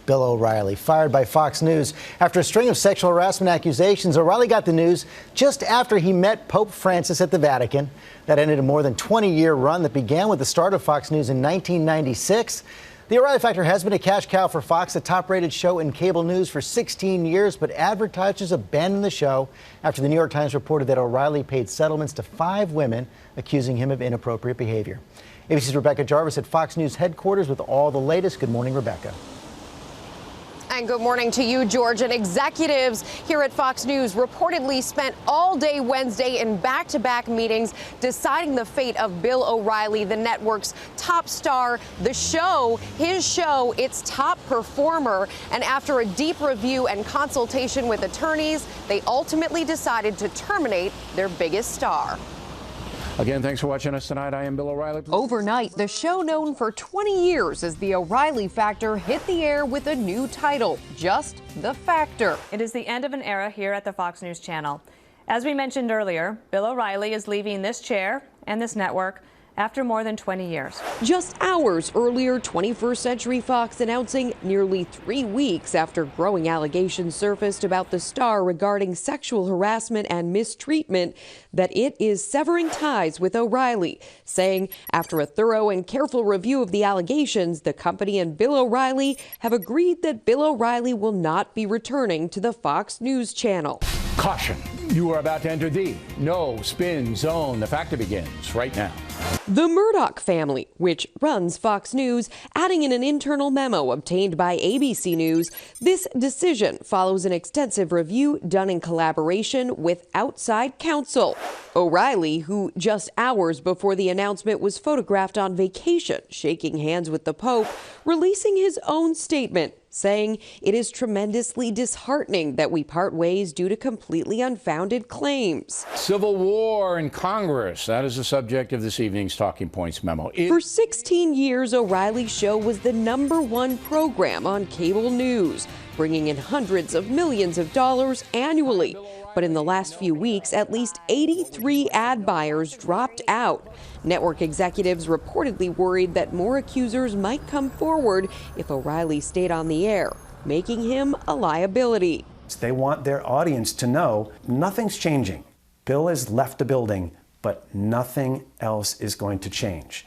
Bill O'Reilly, fired by Fox News after a string of sexual harassment accusations. O'Reilly got the news just after he met Pope Francis at the Vatican. That ended a more than 20-year run that began with the start of Fox News in 1996. The O'Reilly Factor has been a cash cow for Fox, a top-rated show in cable news for 16 years, but advertisers abandoned the show after the New York Times reported that O'Reilly paid settlements to 5 women accusing him of inappropriate behavior. ABC's Rebecca Jarvis at Fox News headquarters with all the latest. Good morning, Rebecca. And good morning to you, George. And executives here at Fox News reportedly spent all day Wednesday in back-to-back meetings deciding the fate of Bill O'Reilly, the network's top star, his show, its top performer. And after a deep review and consultation with attorneys, they ultimately decided to terminate their biggest star. Again, thanks for watching us tonight. I am Bill O'Reilly. Overnight, the show known for 20 years as The O'Reilly Factor hit the air with a new title, Just the Factor. It is the end of an era here at the Fox News Channel. As we mentioned earlier, Bill O'Reilly is leaving this chair and this network after more than 20 years. Just hours earlier, 21st Century Fox announcing nearly 3 weeks after growing allegations surfaced about the star regarding sexual harassment and mistreatment that it is severing ties with O'Reilly, saying after a thorough and careful review of the allegations, the company and Bill O'Reilly have agreed that Bill O'Reilly will not be returning to the Fox News Channel. Caution, you are about to enter the no spin zone. The Factor begins right now. The Murdoch family, which runs Fox News, adding in an internal memo obtained by ABC News, this decision follows an extensive review done in collaboration with outside counsel. O'Reilly, who just hours before the announcement was photographed on vacation, shaking hands with the Pope, releasing his own statement, saying it is tremendously disheartening that we part ways due to completely unfounded claims. Civil war in Congress. That is the subject of this evening's Talking Points memo. For 16 years, O'Reilly's show was the #1 program on cable news, bringing in hundreds of millions of dollars annually. But in the last few weeks, at least 83 ad buyers dropped out. Network executives reportedly worried that more accusers might come forward if O'Reilly stayed on the air, making him a liability. They want their audience to know nothing's changing. Bill has left the building, but nothing else is going to change.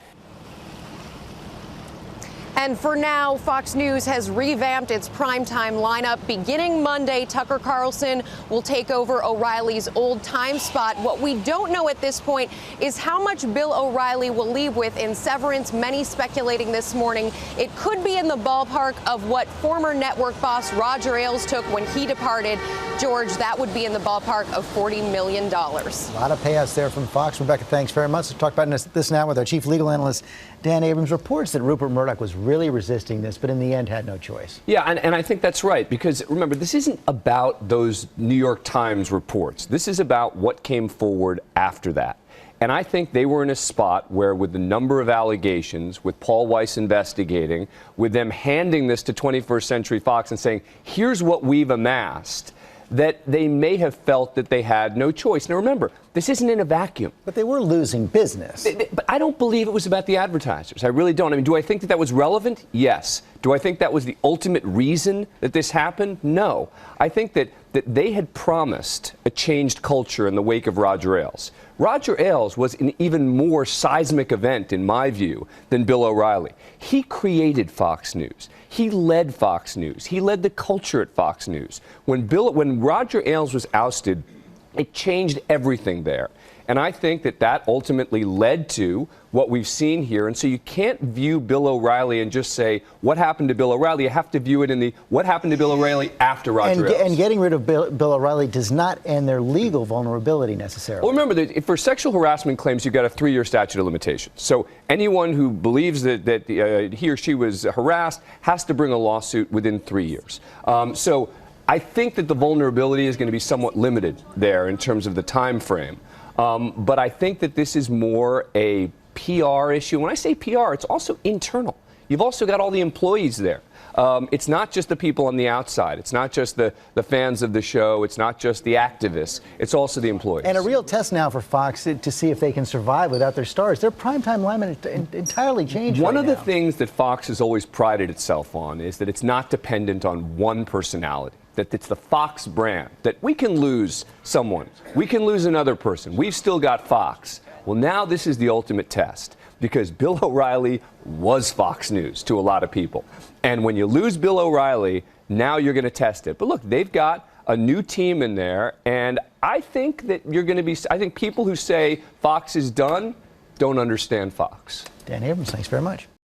And for now, Fox News has revamped its primetime lineup. Beginning Monday, Tucker Carlson will take over O'Reilly's old time spot. What we don't know at this point is how much Bill O'Reilly will leave with in severance. Many speculating this morning it could be in the ballpark of what former network boss Roger Ailes took when he departed. George, that would be in the ballpark of $40 million. A lot of payouts there from Fox. Rebecca, thanks very much. Let's talk about this now with our chief legal analyst, Dan Abrams. Reports that Rupert Murdoch was really resisting this, but in the end had no choice. Yeah, and I think that's right, because remember, this isn't about those New York Times reports. This is about what came forward after that. And I think they were in a spot where, with the number of allegations, with Paul Weiss investigating, with them handing this to 21st Century Fox and saying, here's what we've amassed, that they may have felt that they had no choice. Now, remember, this isn't in a vacuum. But they were losing business. But I don't believe it was about the advertisers. I really don't. I mean, do I think that that was relevant? Yes. Do I think that was the ultimate reason that this happened? No. I think that they had promised a changed culture in the wake of Roger Ailes. Roger Ailes was an even more seismic event, in my view, than Bill O'Reilly. He created Fox News. He led Fox News. He led the culture at Fox News. When Roger Ailes was ousted, it changed everything there. And I think that ultimately led to what we've seen here. And so you can't view Bill O'Reilly and just say, what happened to Bill O'Reilly? You have to view it in the, what happened to Bill O'Reilly after Roger Ailes. And getting rid of Bill O'Reilly does not end their legal vulnerability necessarily. Well, remember that for sexual harassment claims, you've got a 3-year statute of limitations. So anyone who believes that he or she was harassed has to bring a lawsuit within 3 years. So I think that the vulnerability is going to be somewhat limited there in terms of the time frame. But I think that this is more a PR issue. When I say PR, it's also internal. you've also got all the employees there. It's not just the people on the outside. It's not just the fans of the show. It's not just the activists. It's also the employees. And a real test now for Fox to see if they can survive without their stars. Their primetime alignment entirely changed. One of the things that Fox has always prided itself on is that it's not dependent on one personality. That it's the Fox brand. That we can lose someone. We can lose another person. We've still got Fox. Well, now this is the ultimate test. Because Bill O'Reilly was Fox News to a lot of people. And when you lose Bill O'Reilly, now you're going to test it. But look, they've got a new team in there, and I think that you're going to be, I think people who say Fox is done don't understand Fox. Dan Abrams, thanks very much.